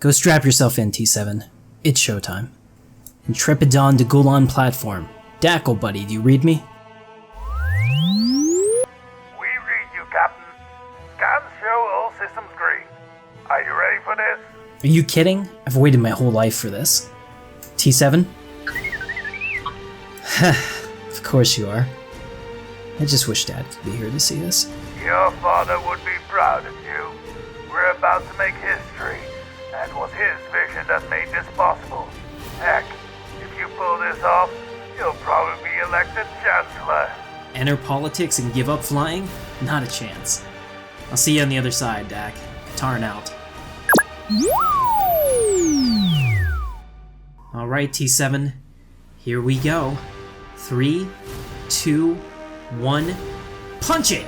Go strap yourself in, T7. It's showtime. Intrepid Dawn to Golan platform. Dackle, buddy, do you read me? We read you, Captain. Scans show all systems green. Are you ready for this? Are you kidding? I've waited my whole life for this. T7? Of course you are. I just wish Dad could be here to see this. Your father would be proud of you. We're about to make history, and it was his vision that made this possible. Heck, if you pull this off, you'll probably be elected Chancellor. Enter politics and give up flying? Not a chance. I'll see you on the other side, Dak. Katarn out. Alright, T7. Here we go. 3, 2, 1. Punch it!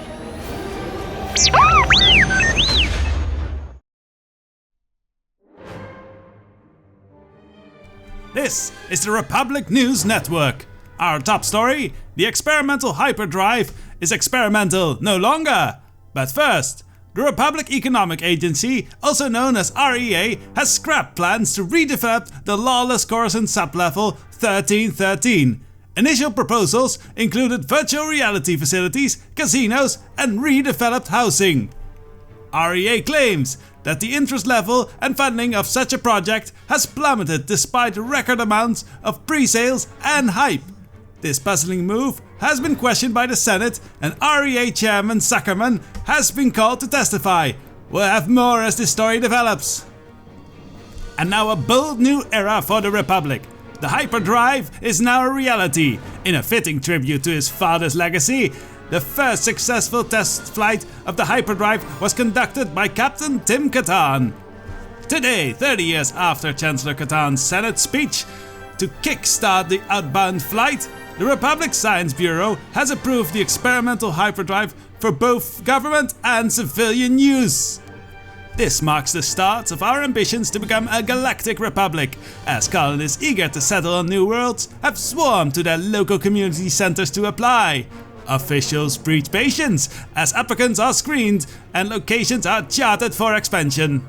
This is the Republic News Network. Our top story: the experimental hyperdrive is experimental no longer. But first, the Republic Economic Agency, also known as REA, has scrapped plans to redevelop the lawless Coruscant sublevel 1313. Initial proposals included virtual reality facilities, casinos, and redeveloped housing. REA claims that the interest level and funding of such a project has plummeted despite record amounts of pre-sales and hype. This puzzling move has been questioned by the Senate, and REA Chairman Zuckerman has been called to testify. We'll have more as this story develops. And now a bold new era for the Republic. The hyperdrive is now a reality. In a fitting tribute to his father's legacy, the first successful test flight of the hyperdrive was conducted by Captain Katarn. Today, 30 years after Chancellor Katarn's Senate speech to kickstart the outbound flight, the Republic Science Bureau has approved the experimental hyperdrive for both government and civilian use. This marks the start of our ambitions to become a galactic republic, as colonists eager to settle on new worlds have swarmed to their local community centers to apply. Officials preach patience, as applicants are screened and locations are charted for expansion.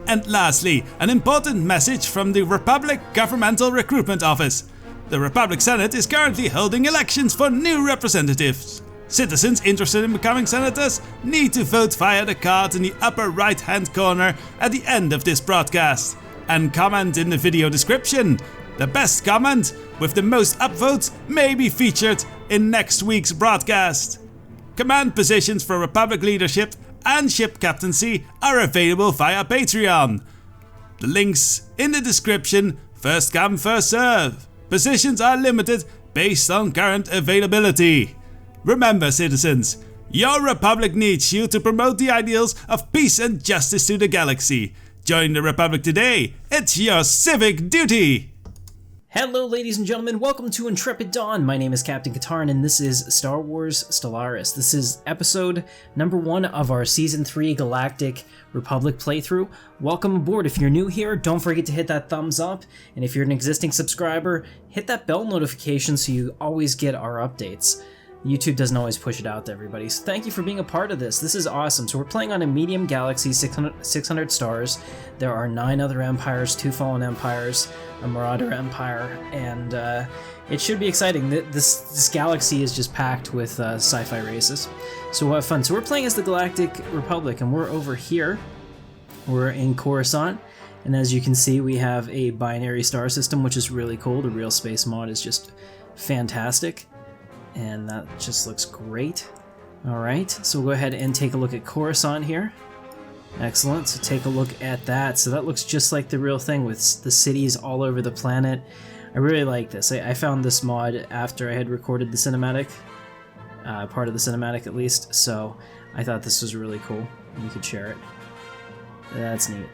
And lastly, an important message from the Republic Governmental Recruitment Office. The Republic Senate is currently holding elections for new representatives. Citizens interested in becoming senators need to vote via the card in the upper right hand corner at the end of this broadcast. And comment in the video description. The best comment with the most upvotes may be featured in next week's broadcast. Command positions for Republic leadership and ship captaincy are available via Patreon. The links in the description. First come, first serve. Positions are limited based on current availability. Remember, citizens, your Republic needs you to promote the ideals of peace and justice to the galaxy. Join the Republic today. It's your civic duty. Hello ladies and gentlemen, welcome to Intrepid Dawn. My name is Captain Katarn and this is Star Wars Stellaris. This is episode number 1 of our Season 3 Galactic Republic playthrough. Welcome aboard. If you're new here, don't forget to hit that thumbs up. And if you're an existing subscriber, hit that bell notification so you always get our updates. YouTube doesn't always push it out to everybody, so thank you for being a part of this. This is awesome. So we're playing on a medium galaxy, 600 stars. There are 9 other empires, 2 fallen empires, a marauder empire, and it should be exciting. This galaxy is just packed with sci-fi races, so we'll have fun. So we're playing as the Galactic Republic, and we're over here. We're in Coruscant, and as you can see, we have a binary star system, which is really cool. The real space mod is just fantastic. And that just looks great. Alright, so we'll go ahead and take a look at Coruscant here. Excellent, so take a look at that. So that looks just like the real thing with the cities all over the planet. I really like this. I found this mod after I had recorded the cinematic, part of the cinematic at least, so I thought this was really cool. You could share it. That's neat.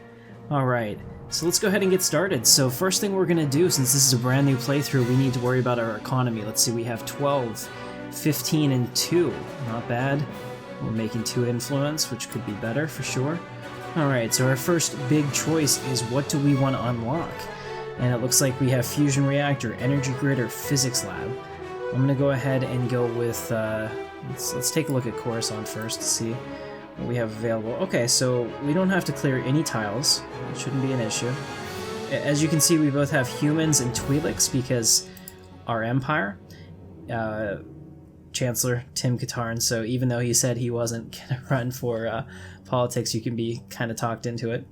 Alright, so let's go ahead and get started. So first thing we're going to do, since this is a brand new playthrough, we need to worry about our economy. Let's see, we have 12, 15, and 2. Not bad. We're making 2 influence, which could be better for sure. Alright, so our first big choice is what do we want to unlock? And it looks like we have fusion reactor, energy grid, or physics lab. I'm going to go ahead and go with, let's take a look at Coruscant first to see what we have available. Okay, so we don't have to clear any tiles. It shouldn't be an issue. As you can see, we both have humans and Twi'leks because our Empire. Chancellor Tim Katarn, so even though he said he wasn't going to run for politics, you can be kind of talked into it.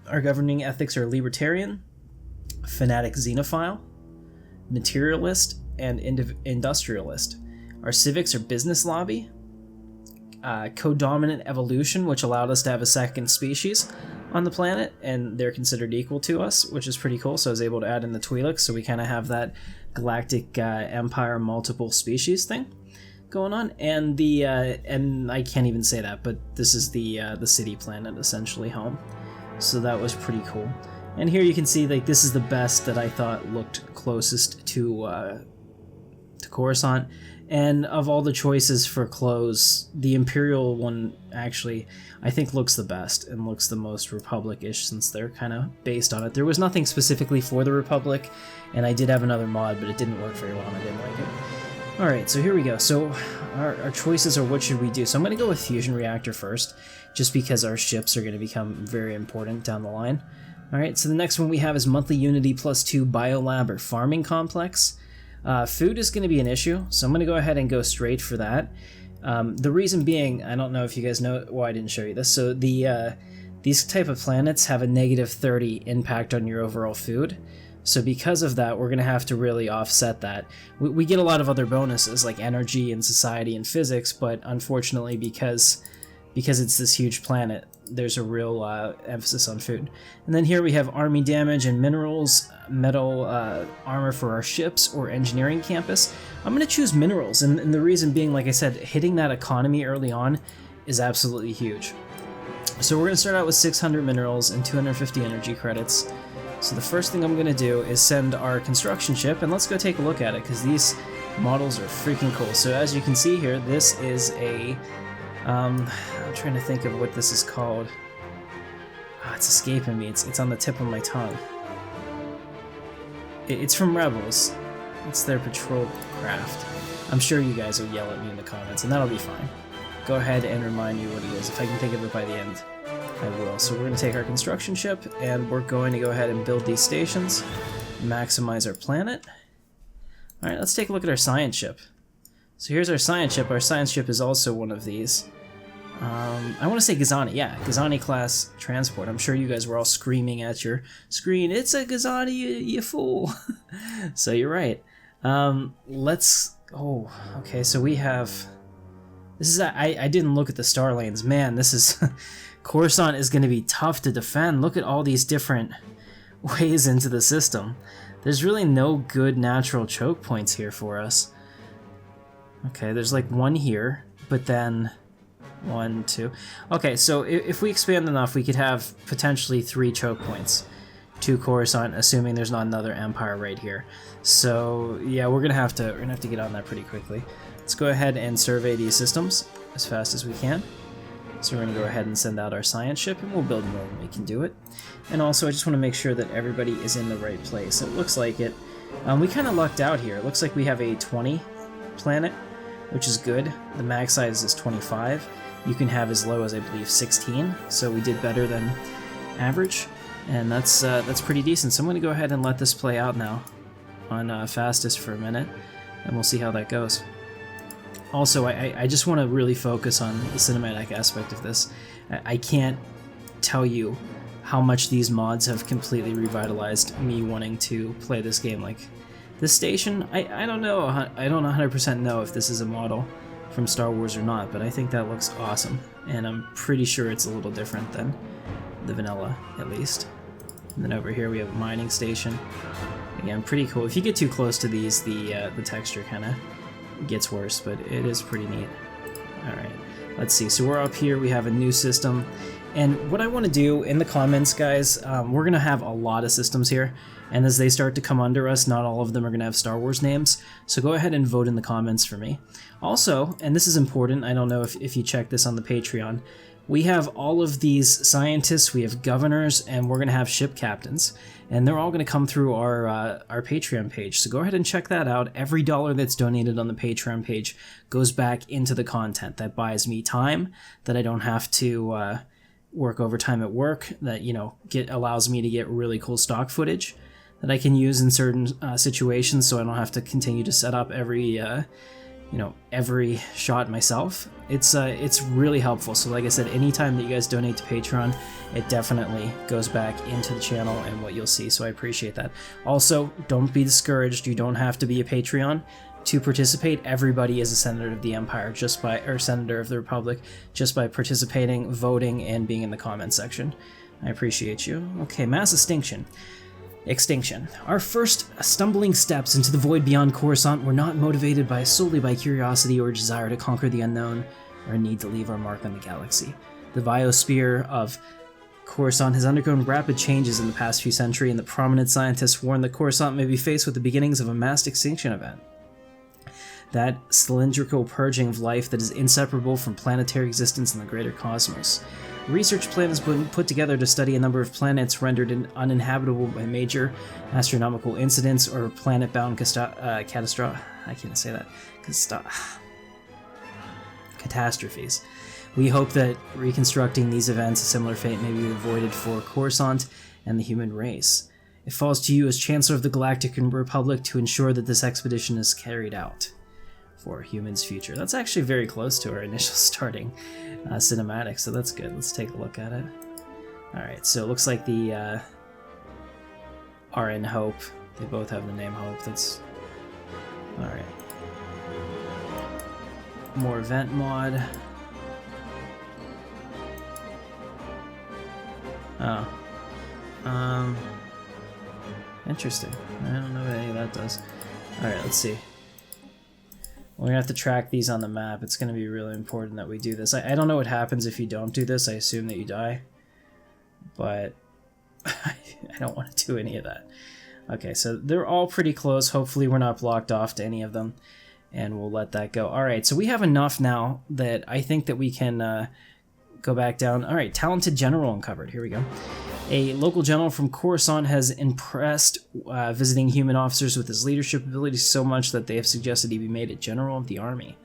Our governing ethics are libertarian, fanatic xenophile, materialist, and industrialist. Our civics are business lobby, co-dominant evolution, which allowed us to have a second species on the planet, and they're considered equal to us, which is pretty cool. So I was able to add in the Twi'leks, so we kind of have that Galactic Empire multiple species thing going on. And the and I can't even say that, but this is the city planet, essentially home. So that was pretty cool. And here you can see, like, this is the best that I thought looked closest to Coruscant. And of all the choices for clothes, the Imperial one actually, I think, looks the best and looks the most Republic-ish, since they're kind of based on it. There was nothing specifically for the Republic, and I did have another mod, but it didn't work very well and I didn't like it. Alright, so here we go. So our choices are, what should we do? So I'm going to go with Fusion Reactor first, just because our ships are going to become very important down the line. Alright, so the next one we have is Monthly Unity +2 Biolab or Farming Complex. Food is going to be an issue, so I'm going to go ahead and go straight for that. The reason being, I don't know if you guys know why I didn't show you this, so these type of planets have a -30 impact on your overall food. So because of that, we're going to have to really offset that. We get a lot of other bonuses like energy and society and physics, but unfortunately because it's this huge planet, there's a real emphasis on food. And then here we have army damage and minerals, metal armor for our ships, or engineering campus. I'm going to choose minerals, and the reason being, like I said, hitting that economy early on is absolutely huge. So we're going to start out with 600 minerals and 250 energy credits. So the first thing I'm going to do is send our construction ship, and let's go take a look at it, because these models are freaking cool. So as you can see here, this is a... I'm trying to think of what this is called. Oh, it's escaping me. It's on the tip of my tongue. It's from Rebels. It's their patrol craft. I'm sure you guys will yell at me in the comments, and that'll be fine. Go ahead and remind you what it is. If I can think of it by the end, I will. So we're going to take our construction ship, and we're going to go ahead and build these stations, maximize our planet. Alright, let's take a look at our science ship. So here's our science ship. Our science ship is also one of these. I want to say Gazani. Yeah, Gazani class transport. I'm sure you guys were all screaming at your screen, "It's a Gazani, you fool!" So you're right. Let's... Oh, okay, so we have... This is... I didn't look at the star lanes. Man, this is... Coruscant is going to be tough to defend. Look at all these different ways into the system. There's really no good natural choke points here for us. Okay, there's like one here, but then 1, 2. Okay, so if we expand enough, we could have potentially 3 choke points to Coruscant, assuming there's not another Empire right here. So yeah, we're gonna have to get on that pretty quickly. Let's go ahead and survey these systems as fast as we can. So we're gonna go ahead and send out our science ship, and we'll build more when we can do it. And also, I just want to make sure that everybody is in the right place. It looks like it. We kind of lucked out here. It looks like we have a 20 planet, which is good. The max size is 25. You can have as low as, I believe, 16. So we did better than average, and that's pretty decent. So I'm going to go ahead and let this play out now on fastest for a minute, and we'll see how that goes. Also, I just want to really focus on the cinematic aspect of this. I can't tell you how much these mods have completely revitalized me wanting to play this game. Like, this station, I don't know, I don't 100% know if this is a model from Star Wars or not, but I think that looks awesome, and I'm pretty sure it's a little different than the vanilla, at least. And then over here we have a mining station. Again, pretty cool. If you get too close to these, the texture kind of gets worse, but it is pretty neat. Alright, let's see. So we're up here, we have a new system, and what I want to do in the comments, guys, we're going to have a lot of systems here, and as they start to come under us, not all of them are going to have Star Wars names, so go ahead and vote in the comments for me. Also, and this is important, I don't know if you check this on the Patreon, we have all of these scientists, we have governors, and we're going to have ship captains. And they're all going to come through our Patreon page. So go ahead and check that out. Every dollar that's donated on the Patreon page goes back into the content. That buys me time, that I don't have to work overtime at work, that, you know, allows me to get really cool stock footage that I can use in certain situations, so I don't have to continue to set up every shot myself. It's really helpful. So like I said, anytime that you guys donate to Patreon, it definitely goes back into the channel and what you'll see, so I appreciate that. Also, don't be discouraged. You don't have to be a Patreon to participate. Everybody is a Senator of the Empire, or Senator of the Republic, just by participating, voting, and being in the comment section. I appreciate you. Okay, mass extinction. Our first stumbling steps into the void beyond Coruscant were not motivated solely by curiosity or desire to conquer the unknown, or a need to leave our mark on the galaxy. The biosphere of Coruscant has undergone rapid changes in the past few centuries, and the prominent scientists warn that Coruscant may be faced with the beginnings of a mass extinction event. That cylindrical purging of life that is inseparable from planetary existence in the greater cosmos. A research plan has been put together to study a number of planets rendered uninhabitable by major astronomical incidents or planet-bound catastrophes. We hope that reconstructing these events, a similar fate may be avoided for Coruscant and the human race. It falls to you as Chancellor of the Galactic Republic to ensure that this expedition is carried out for humans' future. That's actually very close to our initial starting cinematic, so that's good. Let's take a look at it. Alright, so it looks like the RN Hope, they both have the name Hope. That's alright. More event mod. Oh. Interesting. I don't know what any of that does. Alright, let's see. We're gonna have to track these on the map. It's gonna be really important that we do this. I don't know what happens if you don't do this. I assume that you die. But I don't want to do any of that. Okay, so they're all pretty close. Hopefully we're not blocked off to any of them. And we'll let that go. Alright, so we have enough now that I think that we can go back down. Alright, talented general uncovered. Here we go. A local general from Coruscant has impressed visiting human officers with his leadership abilities so much that they have suggested he be made a general of the army.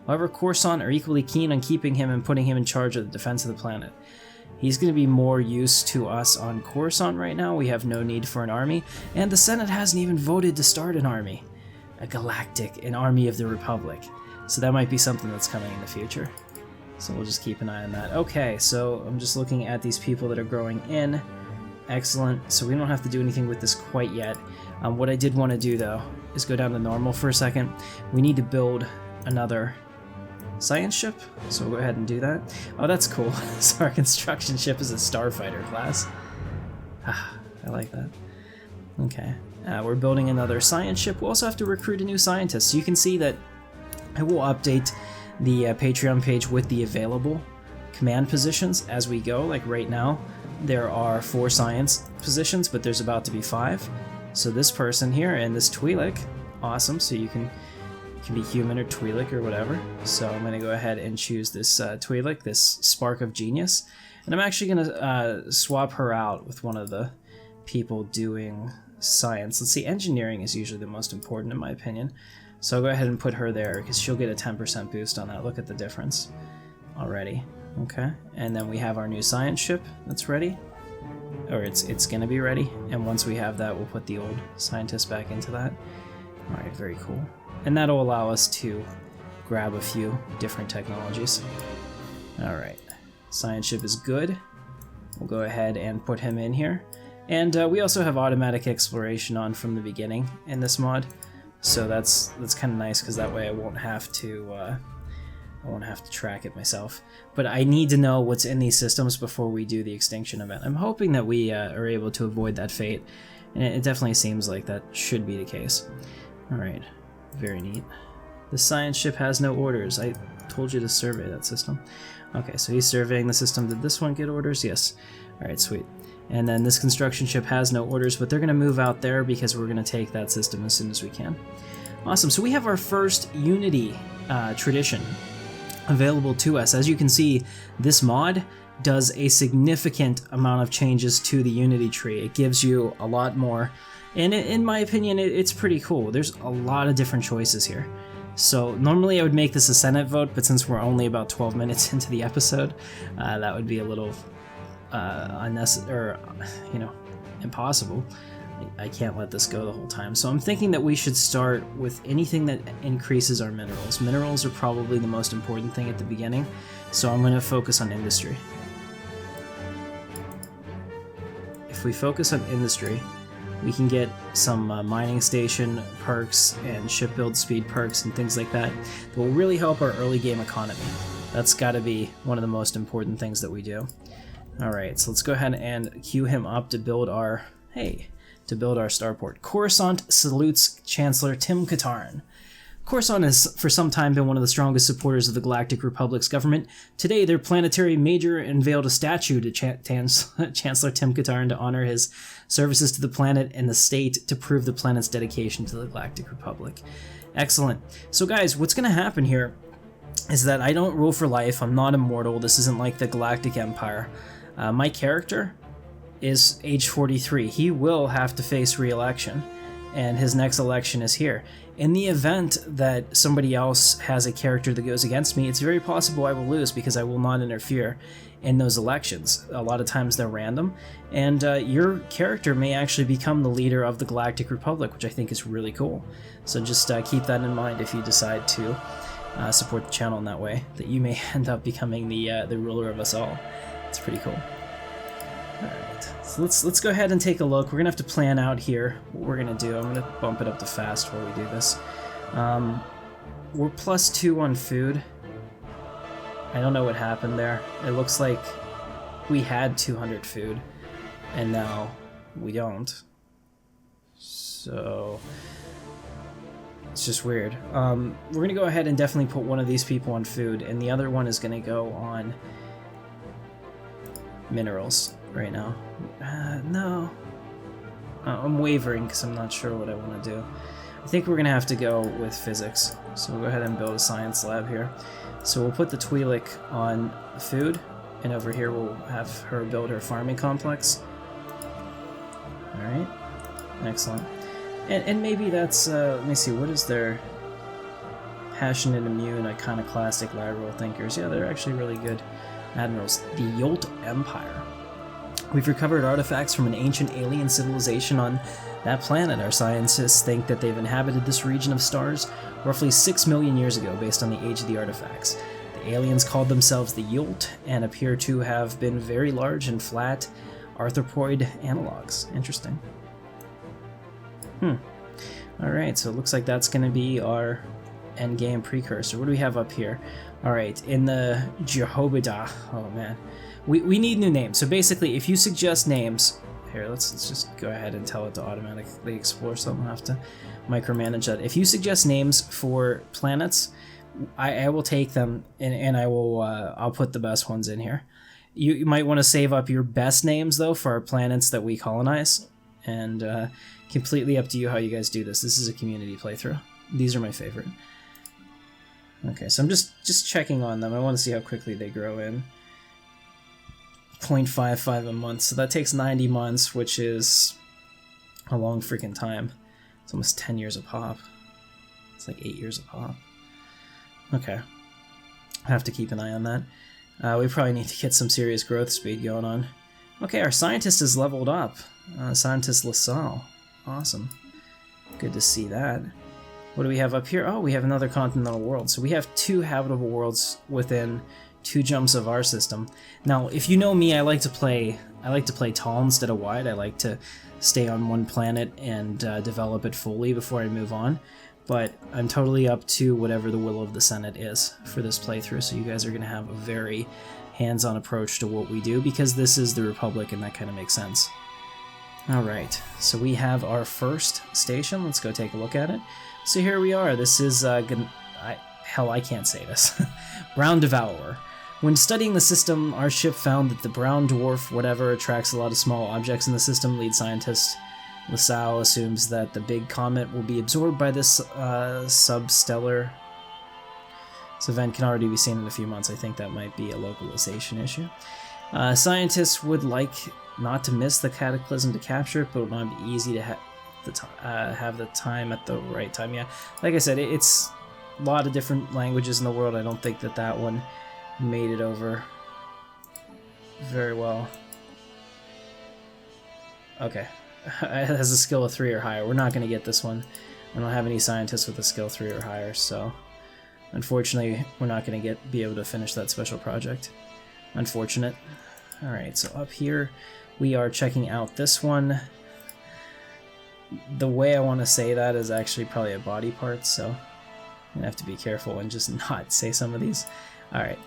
However, Coruscant are equally keen on keeping him and putting him in charge of the defense of the planet. He's going to be more use to us on Coruscant right now. We have no need for an army, and the Senate hasn't even voted to start an army. An army of the Republic. So that might be something that's coming in the future. So we'll just keep an eye on that. Okay, so I'm just looking at these people that are growing in. Excellent. So we don't have to do anything with this quite yet. What I did want to do, though, is go down to normal for a second. We need to build another science ship, so we'll go ahead and do that. Oh, that's cool. So our construction ship is a starfighter class. I like that. Okay. We're building another science ship. We'll also have to recruit a new scientist. So you can see that I will update the Patreon page with the available command positions as we go. Like right now, there are 4 science positions, but there's about to be 5. So this person here and this Twi'lek, awesome. So you can be human or Twi'lek or whatever. So I'm going to go ahead and choose this Twi'lek, this Spark of Genius. And I'm actually going to swap her out with one of the people doing science. Let's see, engineering is usually the most important in my opinion. So I'll go ahead and put her there because she'll get a 10% boost on that. Look at the difference already. Okay, and then we have our new science ship that's ready. Or it's going to be ready. And once we have that, we'll put the old scientist back into that. Alright, very cool. And that'll allow us to grab a few different technologies. Alright, science ship is good. We'll go ahead and put him in here. And we also have automatic exploration on from the beginning in this mod. So that's kind of nice because that way I won't have to track it myself. But I need to know what's in these systems before we do the extinction event. I'm hoping that we are able to avoid that fate, and it definitely seems like that should be the case. Alright, very neat. The science ship has no orders. I told you to survey that system. Okay, so he's surveying the system. Did this one get orders? Yes. Alright, sweet. And then this construction ship has no orders, but they're going to move out there because we're going to take that system as soon as we can. Awesome, so we have our first Unity tradition available to us. As you can see, this mod does a significant amount of changes to the Unity tree. It gives you a lot more, and in my opinion, it's pretty cool. There's a lot of different choices here. So normally I would make this a Senate vote, but since we're only about 12 minutes into the episode, that would be a little unnecessary, or, impossible. I can't let this go the whole time. So I'm thinking that we should start with anything that increases our minerals. Minerals are probably the most important thing at the beginning, so I'm going to focus on industry. If we focus on industry, we can get some mining station perks and ship build speed perks and things like that that will really help our early game economy. That's got to be one of the most important things that we do. Alright, so let's go ahead and queue him up to build our, starport. Coruscant salutes Chancellor Tim Katarn. Coruscant has for some time been one of the strongest supporters of the Galactic Republic's government. Today, their planetary major unveiled a statue to Chancellor Tim Katarn to honor his services to the planet and the state to prove the planet's dedication to the Galactic Republic. Excellent. So guys, what's going to happen here is that I don't rule for life. I'm not immortal. This isn't like the Galactic Empire. My character is age 43. He will have to face re-election, and his next election is here. In the event that somebody else has a character that goes against me, it's very possible I will lose because I will not interfere in those elections. A lot of times they're random, and your character may actually become the leader of the Galactic Republic, which I think is really cool. So just keep that in mind if you decide to support the channel in that way, that you may end up becoming the ruler of us all. It's pretty cool. Alright, so let's go ahead and take a look. We're gonna have to plan out here what we're gonna do. I'm gonna bump it up to fast while we do this. We're +2 on food. I don't know what happened there. It looks like we had 200 food, and now we don't. So it's just weird. We're gonna go ahead and definitely put one of these people on food, and the other one is gonna go on minerals right now. No. I'm wavering because I'm not sure what I want to do. I think we're going to have to go with physics. So we'll go ahead and build a science lab here. So we'll put the Twi'lek on food, and over here we'll have her build her farming complex. Alright. Excellent. And maybe that's, let me see, what is their passionate, immune, iconoclastic, lateral thinkers? Yeah, they're actually really good admirals. The Old Empire. We've recovered artifacts from an ancient alien civilization on that planet. Our scientists think that they've inhabited this region of stars roughly 6 million years ago based on the age of the artifacts. The aliens called themselves the Yolt and appear to have been very large and flat arthropoid analogs. Interesting. Alright, so it looks like that's going to be our endgame precursor. What do we have up here? Alright, in the Jehobadah. Oh man. We need new names. So basically, if you suggest names, here, let's just go ahead and tell it to automatically explore, so I don't have to micromanage that. If you suggest names for planets, I will take them, and I'll put the best ones in here. You might want to save up your best names, though, for our planets that we colonize, and completely up to you how you guys do this. This is a community playthrough. These are my favorite. Okay, so I'm just checking on them. I want to see how quickly they grow in. 0.55 a month, so that takes 90 months, which is a long freaking time. It's almost 10 years a pop. It's like 8 years a pop. Okay. I have to keep an eye on that. We probably need to get some serious growth speed going on. Okay, our scientist is leveled up. Scientist LaSalle. Awesome. Good to see that. What do we have up here? Oh, we have another continental world. So we have 2 habitable worlds within 2 jumps of our system. Now, if you know me, I like to play tall instead of wide. I like to stay on one planet and develop it fully before I move on. But I'm totally up to whatever the will of the Senate is for this playthrough. So you guys are going to have a very hands-on approach to what we do because this is the Republic and that kind of makes sense. Alright, so we have our first station. Let's go take a look at it. So here we are. This is, hell, I can't say this. Brown Devourer. When studying the system, our ship found that the brown dwarf whatever attracts a lot of small objects in the system. Lead scientist LaSalle assumes that the big comet will be absorbed by this substellar This event can already be seen in a few months. I think that might be a localization issue. Scientists would like not to miss the cataclysm to capture it, but it would not be easy to have the time at the right time. Yeah, like I said, it's a lot of different languages in the world. I don't think that one made it over very well. Okay, it has a skill of 3 or higher. We're not going to get this one. I don't have any scientists with a skill 3 or higher, so unfortunately we're not going to be able to finish that special project. Unfortunate. Alright, so up here we are checking out this one. The way I want to say that is actually probably a body part, so I'm going to have to be careful and just not say some of these. Alright,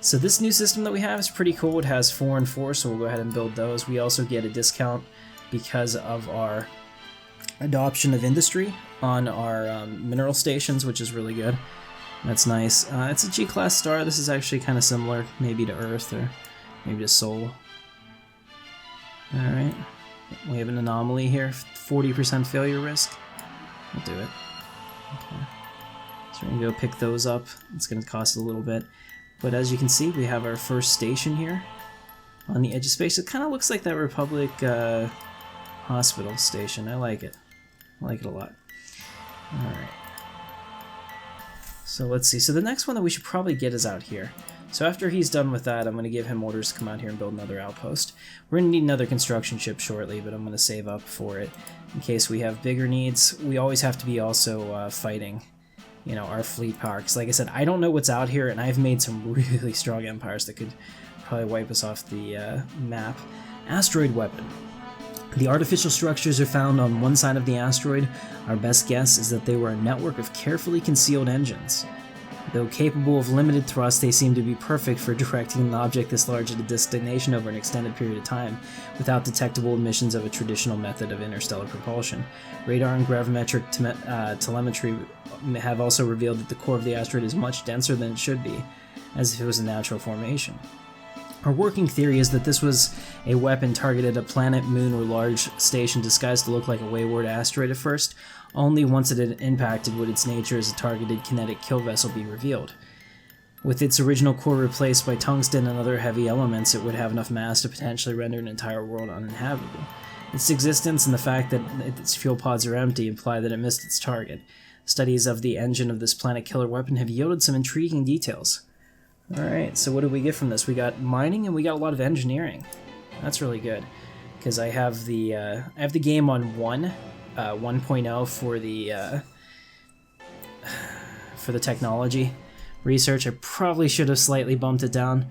so this new system that we have is pretty cool. It has 4 and 4, so we'll go ahead and build those. We also get a discount because of our adoption of industry on our mineral stations, which is really good. That's nice. It's a G-class star. This is actually kind of similar, maybe to Earth or maybe to Sol. Alright, we have an anomaly here, 40% failure risk. We'll do it. Okay. So we're going to go pick those up. It's going to cost a little bit. But as you can see, we have our first station here on the edge of space. It kind of looks like that Republic hospital station. I like it. I like it a lot. Alright. So let's see. So the next one that we should probably get is out here. So after he's done with that, I'm going to give him orders to come out here and build another outpost. We're going to need another construction ship shortly, but I'm going to save up for it in case we have bigger needs. We always have to be also fighting, you know, our fleet power. Because like I said, I don't know what's out here, and I've made some really strong empires that could probably wipe us off the map. Asteroid Weapon. The artificial structures are found on one side of the asteroid. Our best guess is that they were a network of carefully concealed engines. Though capable of limited thrust, they seem to be perfect for directing an object this large at a destination over an extended period of time, without detectable emissions of a traditional method of interstellar propulsion. Radar and gravimetric telemetry have also revealed that the core of the asteroid is much denser than it should be, as if it was a natural formation. Our working theory is that this was a weapon targeted at a planet, moon, or large station disguised to look like a wayward asteroid at first. Only once it had impacted would its nature as a targeted kinetic kill vessel be revealed. With its original core replaced by tungsten and other heavy elements, it would have enough mass to potentially render an entire world uninhabitable. Its existence and the fact that its fuel pods are empty imply that it missed its target. Studies of the engine of this planet-killer weapon have yielded some intriguing details. Alright, so what do we get from this? We got mining and we got a lot of engineering. That's really good, because I have the game on 1.0 for the technology research. I probably should have slightly bumped it down,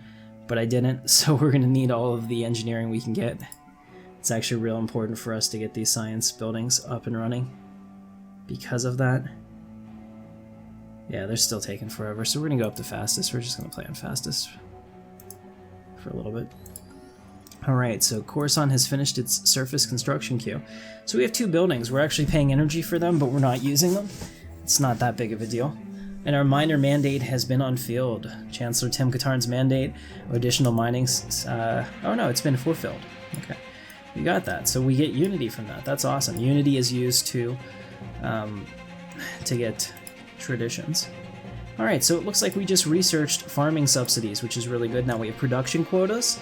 but I didn't, so we're going to need all of the engineering we can get. It's actually real important for us to get these science buildings up and running because of that. Yeah, they're still taking forever, so we're going to go up to fastest. We're just going to play on fastest for a little bit. Alright, so Coruscant has finished its surface construction queue. So we have 2 buildings. We're actually paying energy for them, but we're not using them. It's not that big of a deal. And our miner mandate has been unfilled. Chancellor Tim Katarn's mandate, additional minings... oh no, it's been fulfilled. Okay, we got that. So we get Unity from that. That's awesome. Unity is used to get traditions. Alright, so it looks like we just researched farming subsidies, which is really good. Now we have production quotas,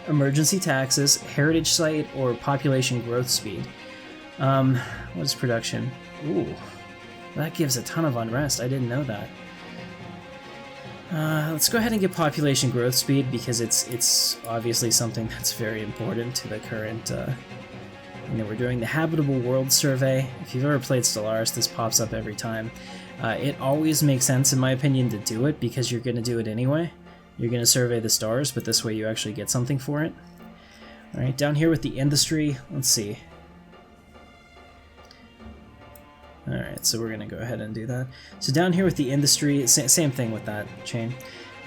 emergency taxes, heritage site, or population growth speed. What is production? Ooh, that gives a ton of unrest. I didn't know that. Let's go ahead and get population growth speed because it's obviously something that's very important to the current. We're doing the Habitable World Survey. If you've ever played Stellaris, this pops up every time. It always makes sense, in my opinion, to do it because you're going to do it anyway. You're going to survey the stars, but this way you actually get something for it. Alright, down here with the industry, let's see. Alright, so we're going to go ahead and do that. So down here with the industry, same thing with that chain.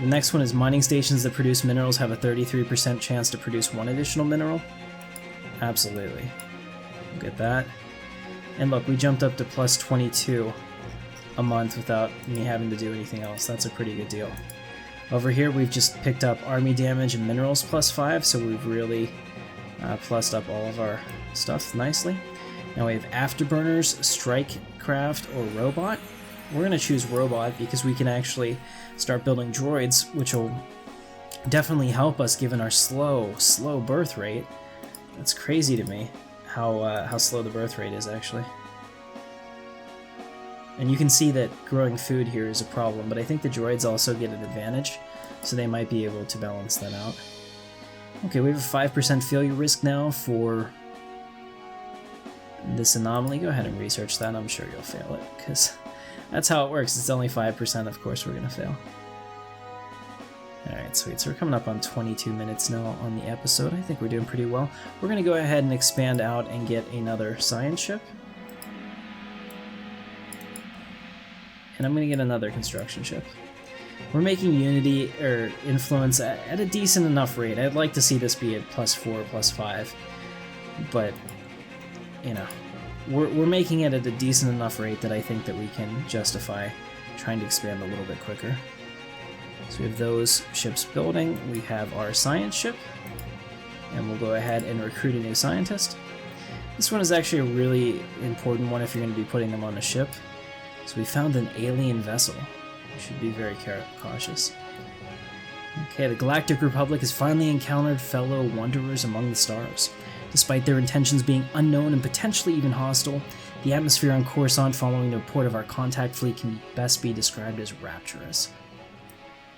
The next one is mining stations that produce minerals have a 33% chance to produce 1 additional mineral. Absolutely. We'll get that. And look, we jumped up to plus 22 a month without me having to do anything else. That's a pretty good deal. Over here, we've just picked up army damage and minerals plus 5, so we've really plussed up all of our stuff nicely. Now we have afterburners, strike craft, or robot. we're going to choose robot because we can actually start building droids, which will definitely help us given our slow birth rate. That's crazy to me how slow the birth rate is actually. And you can see that growing food here is a problem, but I think the droids also get an advantage, so they might be able to balance that out. Okay, we have a 5% failure risk now for this anomaly. Go ahead and research that. I'm sure you'll fail it, because that's how it works. It's only 5%, of course we're going to fail. Alright, sweet. So we're coming up on 22 minutes now on the episode. I think we're doing pretty well. We're going to go ahead and expand out and get another science ship. And I'm going to get another construction ship. We're making unity or influence at a decent enough rate. I'd like to see this be at +4, +5, but you know, we're making it at a decent enough rate that I think that we can justify trying to expand a little bit quicker. So we have those ships building. We have our science ship, and we'll go ahead and recruit a new scientist. This one is actually a really important one if you're going to be putting them on a ship. So we found an alien vessel. We should be very cautious. Okay, the Galactic Republic has finally encountered fellow wanderers among the stars. Despite their intentions being unknown and potentially even hostile, the atmosphere on Coruscant following the report of our contact fleet can best be described as rapturous.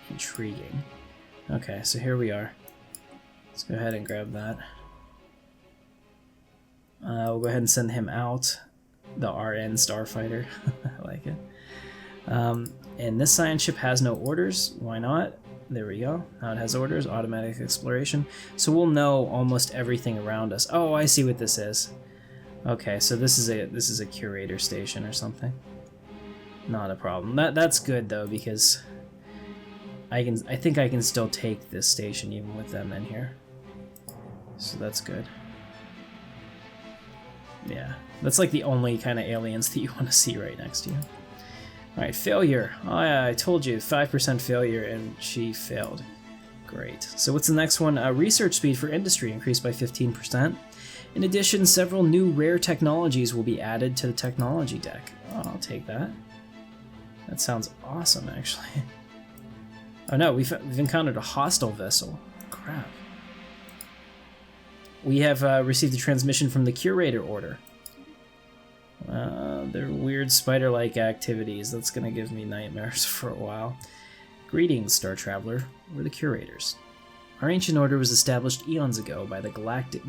Intriguing. Okay, so here we are. Let's go ahead and grab that. We'll go ahead and send him out. The RN Starfighter. I like it. And this science ship has no orders. Why not? There we go. Now it has orders. Automatic exploration. So we'll know almost everything around us. Oh, I see what this is. Okay, so this is a curator station or something. Not a problem. That's good though, because I think I can still take this station even with them in here. So that's good. Yeah, that's like the only kind of aliens that you want to see right next to you. Alright, failure. Oh yeah, I told you, 5% failure, and she failed. Great. So what's the next one? Research speed for industry increased by 15%. In addition, several new rare technologies will be added to the technology deck. Oh, I'll take that. That sounds awesome, actually. Oh no, we've encountered a hostile vessel. Crap. We have received a transmission from the Curator Order. They're weird spider-like activities. That's gonna give me nightmares for a while. Greetings, Star Traveler. We're the Curators. Our ancient order was established eons ago by the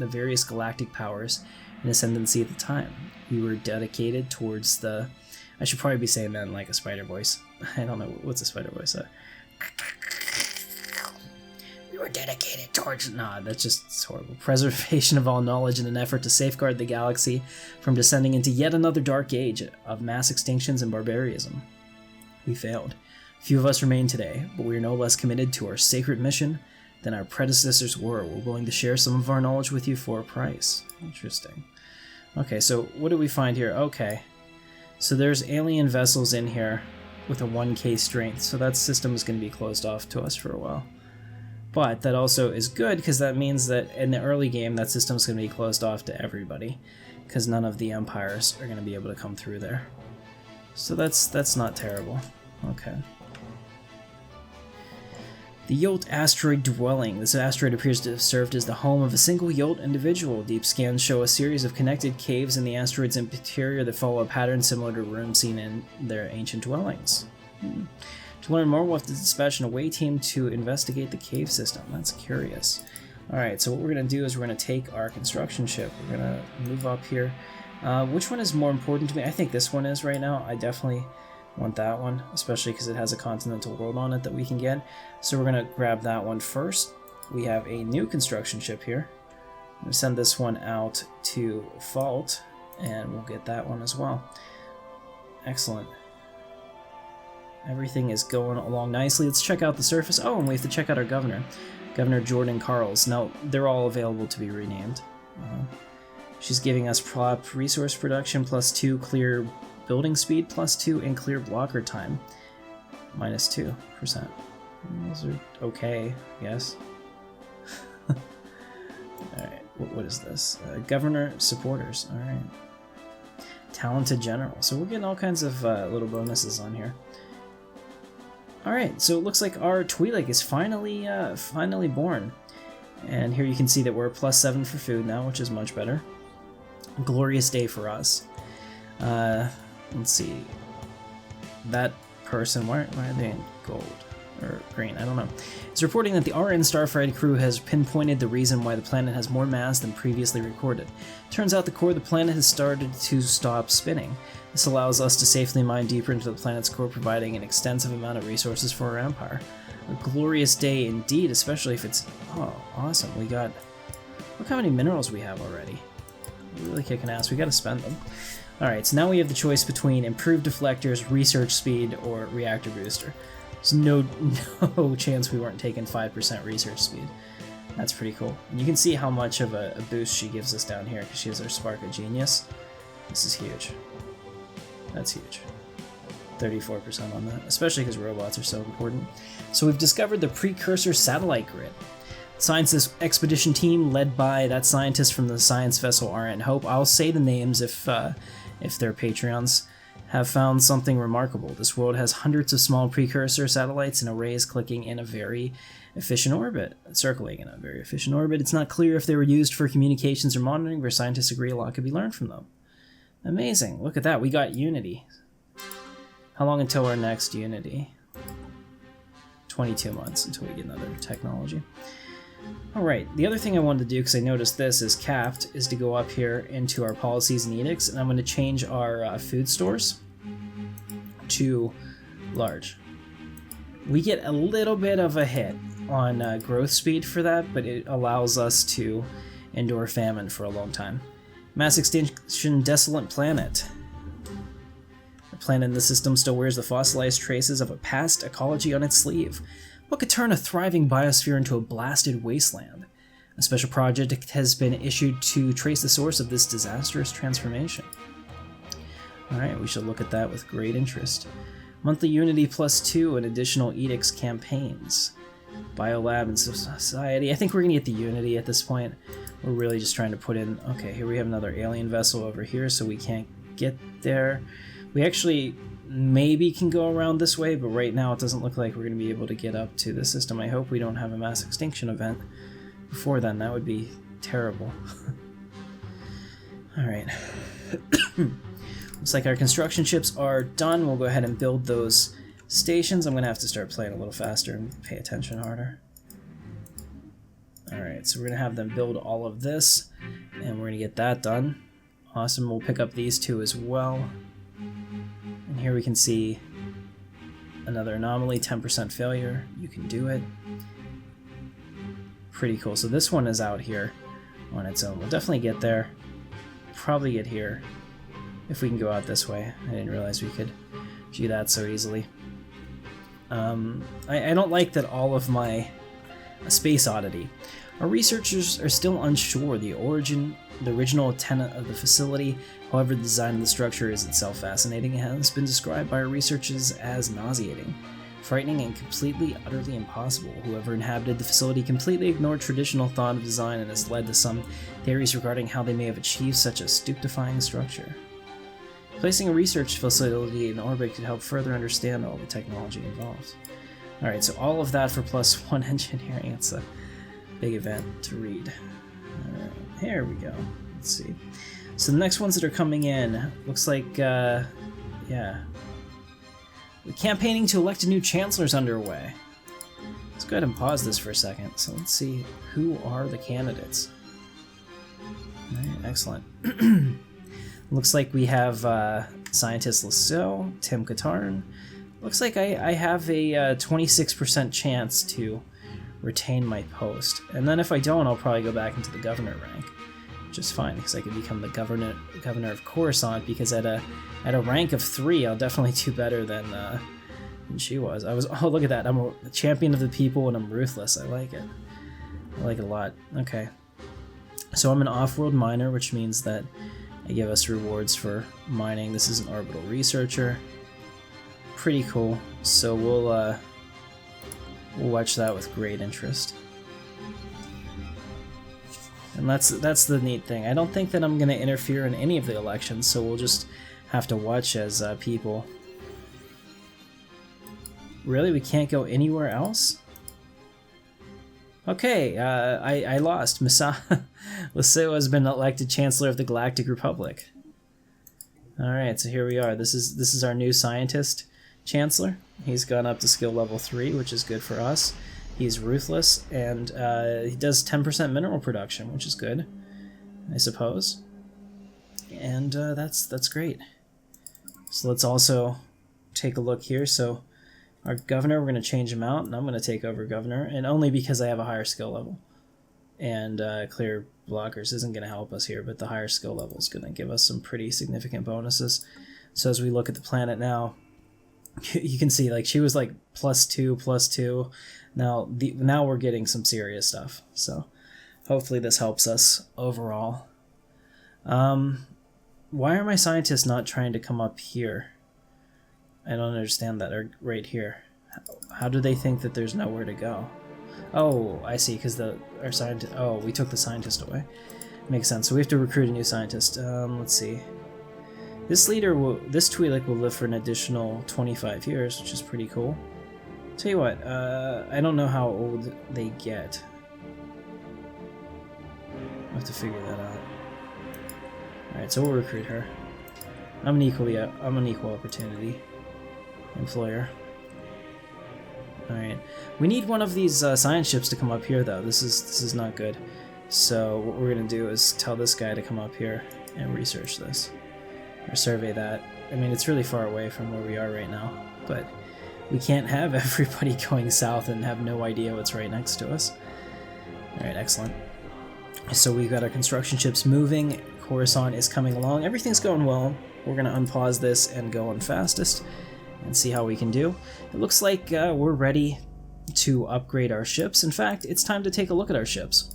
various galactic powers in ascendancy at the time. We were dedicated towards the... I should probably be saying that in like a spider voice. I don't know, what's a spider voice? We were dedicated towards... Nah, that's just horrible. Preservation of all knowledge in an effort to safeguard the galaxy from descending into yet another dark age of mass extinctions and barbarism. We failed. Few of us remain today, but we are no less committed to our sacred mission than our predecessors were. We're willing to share some of our knowledge with you for a price. Interesting. Okay, so what do we find here? Okay. So there's alien vessels in here with a 1k strength, so that system is going to be closed off to us for a while. But that also is good, because that means that in the early game, that system is going to be closed off to everybody, because none of the empires are going to be able to come through there. So that's not terrible. Okay. The Old Asteroid Dwelling. This asteroid appears to have served as the home of a single Yolt individual. Deep scans show a series of connected caves in the asteroid's interior that follow a pattern similar to rooms seen in their ancient dwellings. To learn more, we'll have to dispatch an away team to investigate the cave system. That's curious. Alright, so what we're going to do is we're going to take our construction ship. We're going to move up here. Which one is more important to me? I think this one is right now. I definitely want that one, especially because it has a continental world on it that we can get. So we're going to grab that one first. We have a new construction ship here. I'm going to send this one out to Fault, and we'll get that one as well. Excellent. Everything is going along nicely. Let's check out the surface. Oh, and we have to check out our governor. Governor Jordan Carls. Now, they're all available to be renamed. She's giving us prop resource production +2, clear building speed +2, and clear blocker time -2%. Those are okay, I guess. Alright, what is this? Governor supporters, alright. talented general. So we're getting all kinds of little bonuses on here. Alright, so it looks like our Twi'lek is finally born. And here you can see that we're +7 for food now, which is much better. Glorious day for us. Let's see. That person, why are they in gold? Or green, I don't know. It's reporting that the RN Starfighter crew has pinpointed the reason why the planet has more mass than previously recorded. Turns out the core of the planet has started to stop spinning. This allows us to safely mine deeper into the planet's core, providing an extensive amount of resources for our empire. A glorious day indeed, especially if it's... Oh, awesome. We got... Look how many minerals we have already. We're really kicking ass. We gotta spend them. Alright, so now we have the choice between improved deflectors, research speed, or reactor booster. There's no chance we weren't taking 5% research speed. That's pretty cool. And you can see how much of a boost she gives us down here, because she has our Spark of Genius. This is huge. That's huge. 34% on that, especially because robots are so important. So we've discovered the precursor satellite grid. Science expedition team led by that scientist from the science vessel RN Hope. I'll say the names if they're Patreons. Have found something remarkable. This world has hundreds of small precursor satellites and arrays circling in a very efficient orbit. It's not clear if they were used for communications or monitoring, but scientists agree a lot could be learned from them. Amazing. Look at that. We got Unity. How long until our next Unity? 22 months until we get another technology. Alright, the other thing I wanted to do, because I noticed this is capped, is to go up here into our policies and edicts, and I'm going to change our food stores to large. We get a little bit of a hit on growth speed for that, but it allows us to endure famine for a long time. Mass extinction desolate planet. The planet in the system still wears the fossilized traces of a past ecology on its sleeve. What could turn a thriving biosphere into a blasted wasteland? A special project has been issued to trace the source of this disastrous transformation. Alright, we should look at that with great interest. Monthly Unity +2 and additional edicts campaigns. Biolab and Society. I think we're going to get the Unity at this point. We're really just trying to put in... Okay, here we have another alien vessel over here, so we can't get there. We actually... maybe can go around this way, but right now it doesn't look like we're going to be able to get up to the system. I hope we don't have a mass extinction event before then. That would be terrible. Alright. Looks like our construction ships are done. We'll go ahead and build those stations. I'm going to have to start playing a little faster and pay attention harder. Alright, so we're going to have them build all of this, and we're going to get that done. Awesome. We'll pick up these two as well. And here we can see another anomaly, 10% failure. You can do it. Pretty cool. So this one is out here on its own. We'll definitely get there. Probably get here if we can go out this way. I didn't realize we could do that so easily. I don't like that all of my space oddity. Our researchers are still unsure the original tenet of the facility. However, the design of the structure is itself fascinating and has been described by our researchers as nauseating, frightening, and completely, utterly impossible. Whoever inhabited the facility completely ignored traditional thought of design and has led to some theories regarding how they may have achieved such a stupefying structure. Placing a research facility in orbit could help further understand all the technology involved. Alright, so all of that for +1 engineering. It's a big event to read. Alright, here we go. Let's see. So the next ones that are coming in, looks like, yeah. The campaigning to elect a new chancellor is underway. Let's go ahead and pause this for a second. So let's see, who are the candidates? Alright, excellent. Looks like we have Scientist Lasso, Tim Katarn. Looks like I have a 26% chance to retain my post. And then if I don't, I'll probably go back into the governor rank. Which is fine, because I could become the governor of Coruscant, because at a rank of 3, I'll definitely do better than she was. Oh, look at that. I'm a champion of the people and I'm ruthless. I like it. I like it a lot. Okay. So I'm an off-world miner, which means that they give us rewards for mining. This is an orbital researcher. Pretty cool. So we'll watch that with great interest. And that's the neat thing. I don't think that I'm going to interfere in any of the elections, so we'll just have to watch as people. Really? We can't go anywhere else? Okay, I lost. Laseo has been elected Chancellor of the Galactic Republic. Alright, so here we are. This is our new scientist Chancellor. He's gone up to skill level 3, which is good for us. He's ruthless, and he does 10% mineral production, which is good, I suppose. And that's great. So let's also take a look here. So our governor, we're going to change him out, and I'm going to take over governor, and only because I have a higher skill level. And clear blockers isn't going to help us here, but the higher skill level is going to give us some pretty significant bonuses. So as we look at the planet now, you can see like she was like +2, now we're getting some serious stuff. So hopefully this helps us overall. Why are my scientists not trying to come up here? I don't understand that. Or right here. How do they think that there's nowhere to go? Oh, I see, because our scientist... Oh, we took the scientist away. Makes sense. So we have to recruit a new scientist. Let's see. This Twi'lek will live for an additional 25 years, which is pretty cool. Tell you what, I don't know how old they get. I'll have to figure that out. Alright, so we'll recruit her. I'm an equal opportunity employer. Alright. We need one of these science ships to come up here, though. This is not good. So what we're going to do is tell this guy to come up here and research this. Or survey that. I mean, it's really far away from where we are right now, but we can't have everybody going south and have no idea what's right next to us. Alright, excellent. So we've got our construction ships moving. Coruscant is coming along. Everything's going well. We're going to unpause this and go on fastest and see how we can do. It looks like we're ready to upgrade our ships. In fact, it's time to take a look at our ships.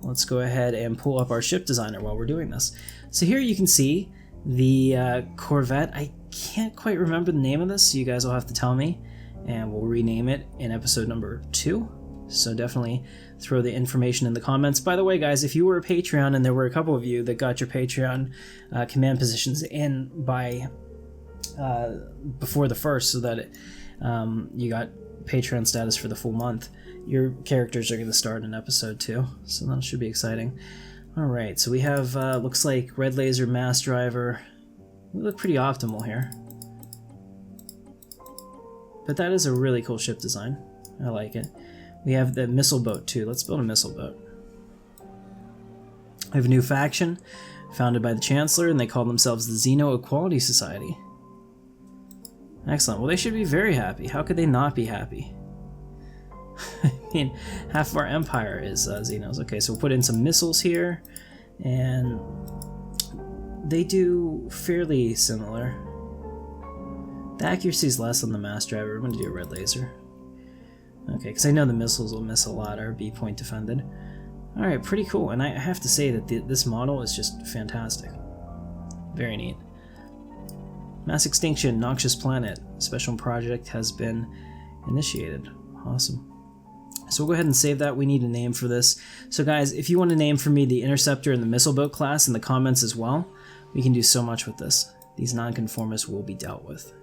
Let's go ahead and pull up our ship designer while we're doing this. So here you can see the Corvette. I can't quite remember the name of this, so you guys will have to tell me, and we'll rename it in episode number 2. So definitely throw the information in the comments. By the way, guys, if you were a Patreon, and there were a couple of you that got your Patreon command positions in by before the 1st, so that you got Patreon status for the full month, your characters are going to start in episode 2, so that should be exciting. Alright, so we have, looks like red laser mass driver. We look pretty optimal here. But that is a really cool ship design. I like it. We have the missile boat too. Let's build a missile boat. We have a new faction founded by the Chancellor, and they call themselves the Xeno Equality Society. Excellent. Well, they should be very happy. How could they not be happy? I mean, half of our empire is Xenos. Okay, so we'll put in some missiles here, and they do fairly similar. The accuracy is less on the mass driver. I'm going to do a red laser. Okay, because I know the missiles will miss a lot or be point defended. Alright, pretty cool, and I have to say that this model is just fantastic. Very neat. Mass extinction, noxious planet. Special project has been initiated. Awesome. So we'll go ahead and save that. We need a name for this. So guys, if you want a name for me, the Interceptor and the Missile Boat class in the comments as well, we can do so much with this. These nonconformists will be dealt with.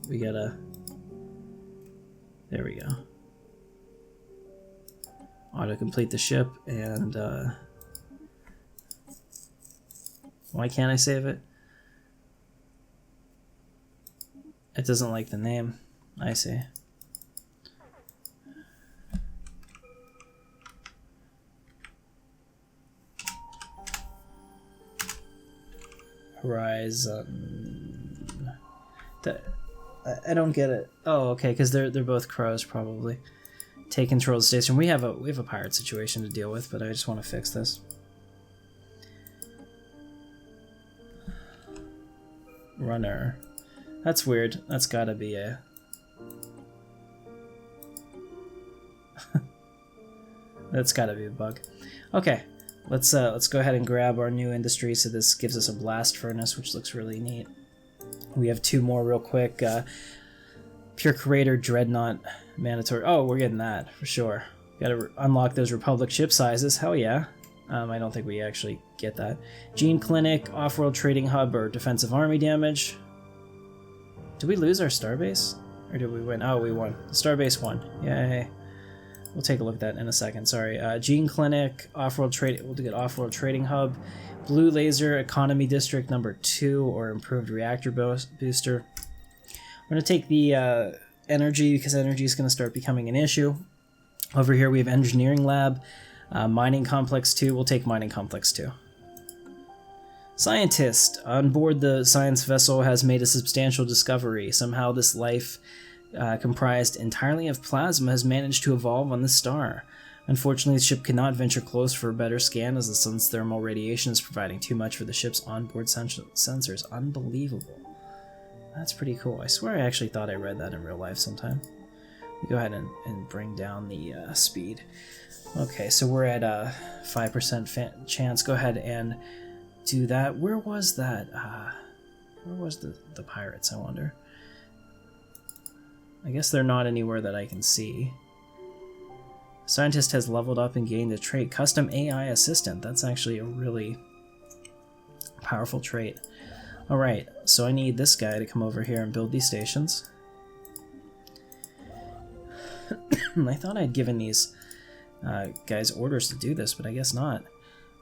We gotta... There we go. Auto-complete the ship, and, why can't I save it? It doesn't like the name. I see. Horizon. I don't get it. Oh, okay, because they're both crows probably. Take control of the station. We have a pirate situation to deal with, but I just want to fix this. Runner. That's weird. That's gotta be a... That's gotta be a bug. Okay, let's go ahead and grab our new industry. So this gives us a blast furnace, which looks really neat. We have 2 more real quick. Pure Curator, Dreadnought, Mandatory. Oh, we're getting that for sure. Gotta unlock those Republic ship sizes. Hell yeah. I don't think we actually get that. Gene Clinic, Off-World Trading Hub, or Defensive Army damage. Did we lose our starbase? Or did we win? Oh, we won. Starbase won. Yay. We'll take a look at that in a second. Sorry. Gene Clinic, Off-World Trading. We'll get Off-World Trading Hub, Blue Laser, Economy District number 2, or Improved Reactor Booster. We're going to take the energy, because energy is going to start becoming an issue. Over here we have Engineering Lab, Mining Complex 2. We'll take Mining Complex 2. Scientist on board the science vessel has made a substantial discovery. Somehow this life, comprised entirely of plasma, has managed to evolve on the star. Unfortunately, the ship cannot venture close for a better scan, as the sun's thermal radiation is providing too much for the ship's onboard sensors. Unbelievable. That's pretty cool. I swear I actually thought I read that in real life sometime. Go ahead and bring down the speed. Okay, so we're at a 5% chance. Go ahead and do that. Where was that? Where was the pirates, I wonder? I guess they're not anywhere that I can see. Scientist has leveled up and gained a trait. Custom AI Assistant. That's actually a really powerful trait. Alright, so I need this guy to come over here and build these stations. I thought I'd given these guys orders to do this, but I guess not.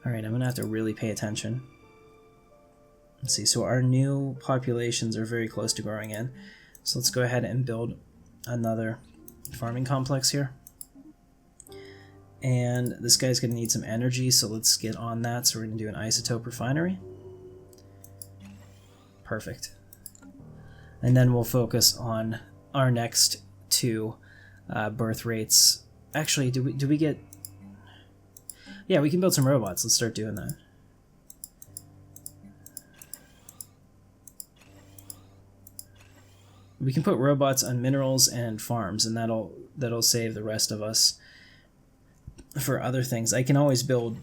Alright, I'm going to have to really pay attention. Let's see, so our new populations are very close to growing in. So let's go ahead and build another farming complex here. And this guy's going to need some energy, so let's get on that. So we're going to do an isotope refinery. Perfect. And then we'll focus on our next two birth rates. Actually, do we get... Yeah, we can build some robots. Let's start doing that. We can put robots on minerals and farms, and that'll save the rest of us for other things. I can always build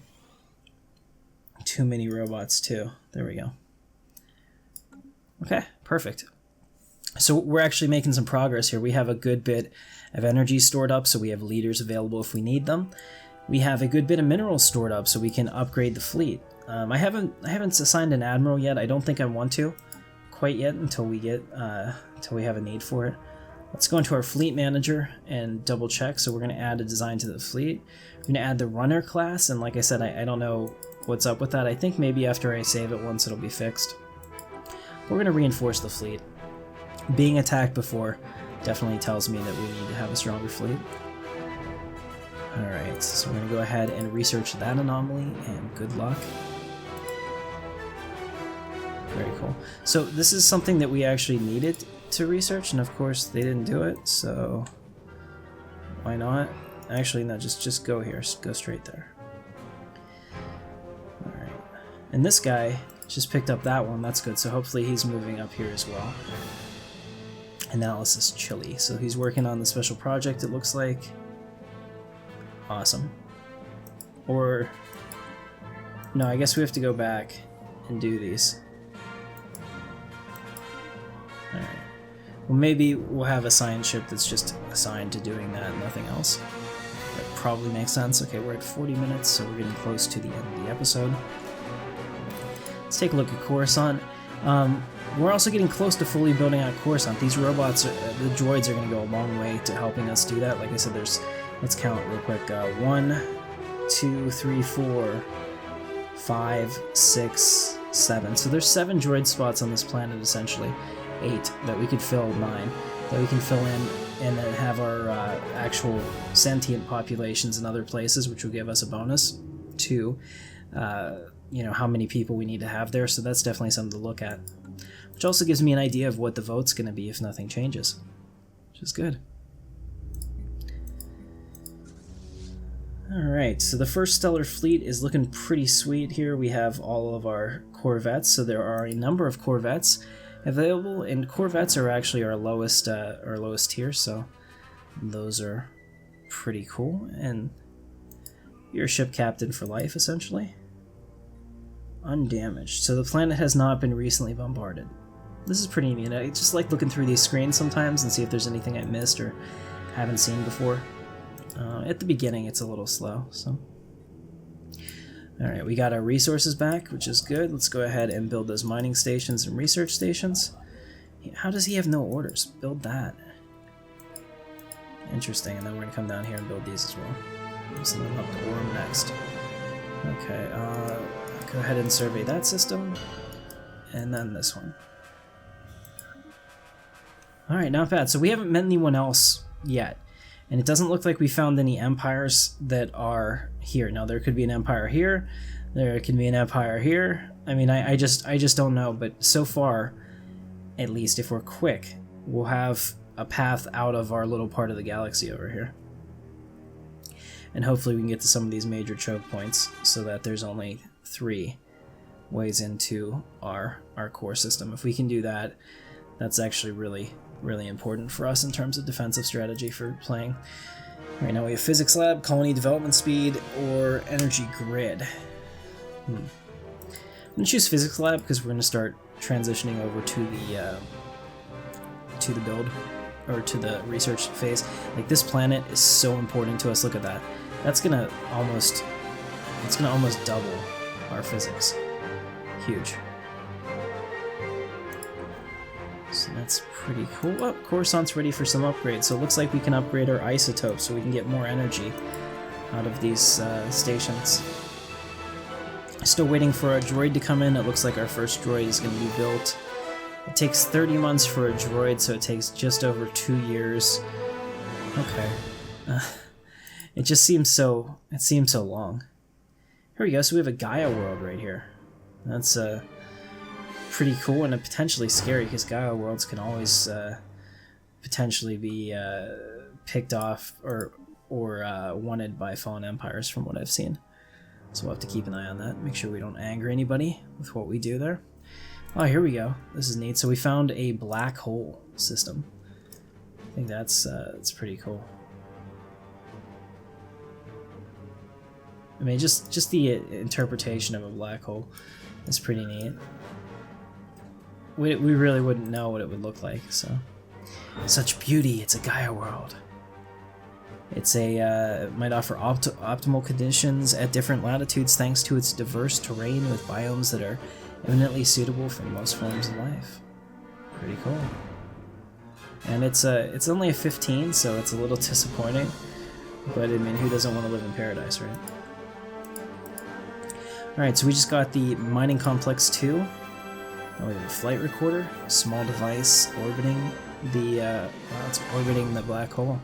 too many robots too. There we go. Okay, perfect. So we're actually making some progress here. We have a good bit of energy stored up, so we have leaders available if we need them. We have a good bit of minerals stored up, so we can upgrade the fleet. I haven't assigned an admiral yet. I don't think I want to quite yet until we have a need for it. Let's go into our fleet manager and double check. So we're going to add a design to the fleet. We're going to add the runner class, and like I said, I don't know what's up with that. I think maybe after I save it once it'll be fixed. We're going to reinforce the fleet. Being attacked before definitely tells me that we need to have a stronger fleet. Alright, so we're going to go ahead and research that anomaly, and good luck. Very cool. So this is something that we actually needed to research, and of course they didn't do it, so why not? Actually, no, just go here. Go straight there. Alright. And this guy just picked up that one. That's good. So hopefully he's moving up here as well. Analysis Chile. So he's working on the special project, it looks like. Awesome. Or... no, I guess we have to go back and do these. Alright. Well, maybe we'll have a science ship that's just assigned to doing that and nothing else. That probably makes sense. Okay, we're at 40 minutes, so we're getting close to the end of the episode. Let's take a look at Coruscant. We're also getting close to fully building out Coruscant. These robots, the droids, are going to go a long way to helping us do that. Like I said, let's count real quick. 1, 2, 3, 4, 5, 6, 7. So there's 7 droid spots on this planet, essentially. 8 that we could fill, 9 that we can fill in, and then have our actual sentient populations in other places, which will give us a bonus to how many people we need to have there. So that's definitely something to look at, which also gives me an idea of what the vote's going to be if nothing changes, which is good. Alright, so the first stellar fleet is looking pretty sweet here. We have all of our corvettes, so there are a number of corvettes available, and corvettes are actually our lowest tier, so those are pretty cool. And you're a ship captain for life, essentially. Undamaged. So the planet has not been recently bombarded. This is pretty neat. I just like looking through these screens sometimes and see if there's anything I missed or haven't seen before. At the beginning it's a little slow, so... Alright, we got our resources back, which is good. Let's go ahead and build those mining stations and research stations. How does he have no orders? Build that. Interesting, and then we're going to come down here and build these as well. So then we'll have to Orm next. Okay, go ahead and survey that system, and then this one. Alright, not bad. So we haven't met anyone else yet, and it doesn't look like we found any empires that are here. Now, there could be an empire here, there can be an empire here. I mean, I just don't know, but so far, at least if we're quick, we'll have a path out of our little part of the galaxy over here. And hopefully we can get to some of these major choke points so that there's only 3 ways into our core system. If we can do that, that's actually really important for us in terms of defensive strategy for playing. Right now we have physics lab, colony development speed, or energy grid. I'm going to choose physics lab because we're going to start transitioning over to the build, or to the research phase. Like, this planet is so important to us. Look at that. That's gonna almost double our physics. Huge. So that's pretty cool. Oh, Coruscant's ready for some upgrades. So it looks like we can upgrade our isotopes so we can get more energy out of these stations. Still waiting for a droid to come in. It looks like our first droid is going to be built. It takes 30 months for a droid, so it takes just over 2 years. Okay. It just seems so... It seems so long. Here we go, so we have a Gaia world right here. That's pretty cool and potentially scary, because Gaia worlds can always potentially be picked off or wanted by fallen empires, from what I've seen. So we'll have to keep an eye on that, make sure we don't anger anybody with what we do there. Oh, here we go. This is neat. So we found a black hole system. I think that's pretty cool. I mean, just the interpretation of a black hole is pretty neat. We really wouldn't know what it would look like, so. Such beauty, it's a Gaia world. It's it might offer optimal conditions at different latitudes thanks to its diverse terrain with biomes that are eminently suitable for most forms of life. Pretty cool. And it's only a 15, so it's a little disappointing. But I mean, who doesn't want to live in paradise, right? Alright, so we just got the Mining Complex 2. Now we have a flight recorder, a small device orbiting the black hole.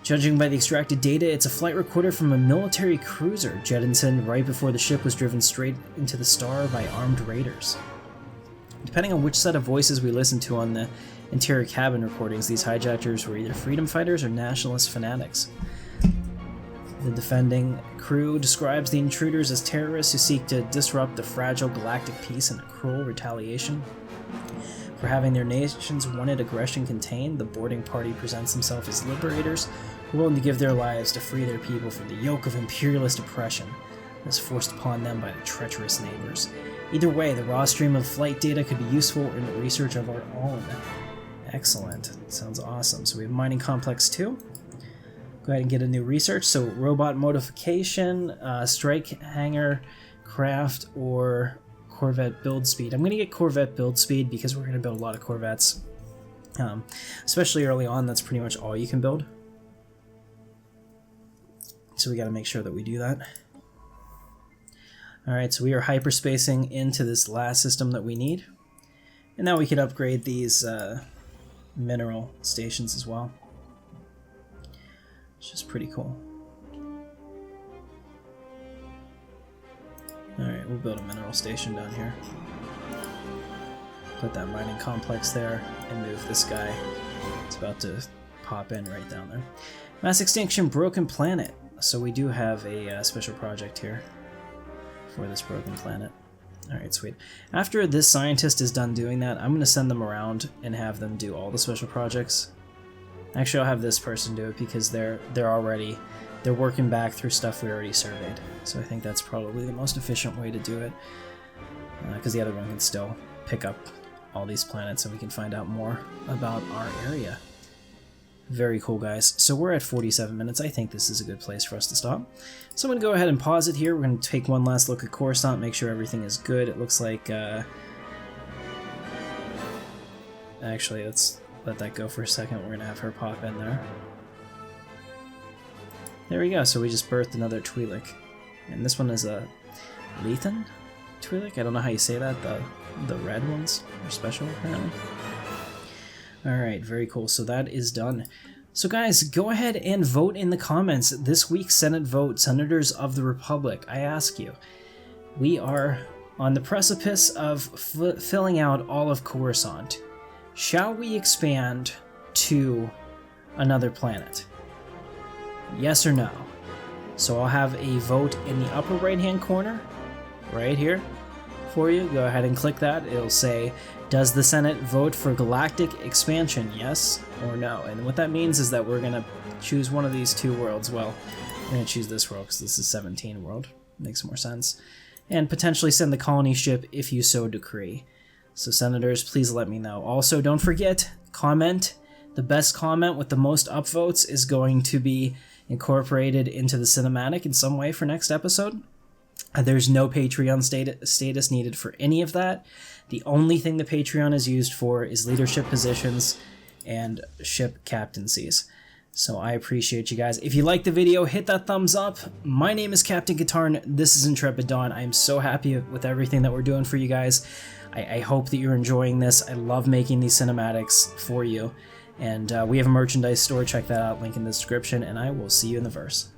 Judging by the extracted data, it's a flight recorder from a military cruiser jettisoned right before the ship was driven straight into the star by armed raiders. Depending on which set of voices we listen to on the interior cabin recordings, these hijackers were either freedom fighters or nationalist fanatics. The defending crew describes the intruders as terrorists who seek to disrupt the fragile galactic peace in a cruel retaliation. For having their nation's wanted aggression contained, the boarding party presents themselves as liberators, willing to give their lives to free their people from the yoke of imperialist oppression that's forced upon them by the treacherous neighbors. Either way, the raw stream of flight data could be useful in the research of our own. Excellent. Sounds awesome. So we have Mining Complex 2. Go ahead and get a new research. So robot modification, strike hangar, craft, or Corvette build speed. I'm going to get Corvette build speed because we're going to build a lot of Corvettes. Especially early on, that's pretty much all you can build. So we got to make sure that we do that. Alright, so we are hyperspacing into this last system that we need. And now we can upgrade these mineral stations as well. Which is pretty cool. Alright, we'll build a mineral station down here. Put that mining complex there, and move this guy. It's about to pop in right down there. Mass extinction, broken planet. So we do have a special project here for this broken planet. Alright, sweet. After this scientist is done doing that, I'm going to send them around and have them do all the special projects. Actually, I'll have this person do it because they're working back through stuff we already surveyed. So I think that's probably the most efficient way to do it, because the other one can still pick up all these planets and we can find out more about our area. Very cool, guys. So we're at 47 minutes. I think this is a good place for us to stop. So I'm going to go ahead and pause it here. We're going to take one last look at Coruscant, make sure everything is good. It looks like... Actually, let's let that go for a second. We're going to have her pop in there. There we go. So we just birthed another Twi'lek. And this one is a Lethan Twi'lek? I don't know how you say that. The red ones are special, apparently. Alright, very cool. So that is done. So guys, go ahead and vote in the comments. This week's Senate vote, Senators of the Republic. I ask you, we are on the precipice of filling out all of Coruscant. Shall we expand to another planet? Yes or no? So I'll have a vote in the upper right-hand corner, right here, for you. Go ahead and click that. It'll say, does the Senate vote for galactic expansion, yes or no? And what that means is that we're going to choose one of these two worlds. Well, we're going to choose this world because this is 17 world. Makes more sense. And potentially send the colony ship if you so decree. So Senators, please let me know. Also, don't forget, comment. The best comment with the most upvotes is going to be incorporated into the cinematic in some way for next episode. There's no Patreon status needed for any of that. The only thing the Patreon is used for is leadership positions and ship captaincies. So I appreciate you guys. If you liked the video, hit that thumbs up. My name is Captain Katarn. This is Intrepid Dawn. I am so happy with everything that we're doing for you guys. I hope that you're enjoying this. I love making these cinematics for you. And we have a merchandise store. Check that out. Link in the description. And I will see you in the verse.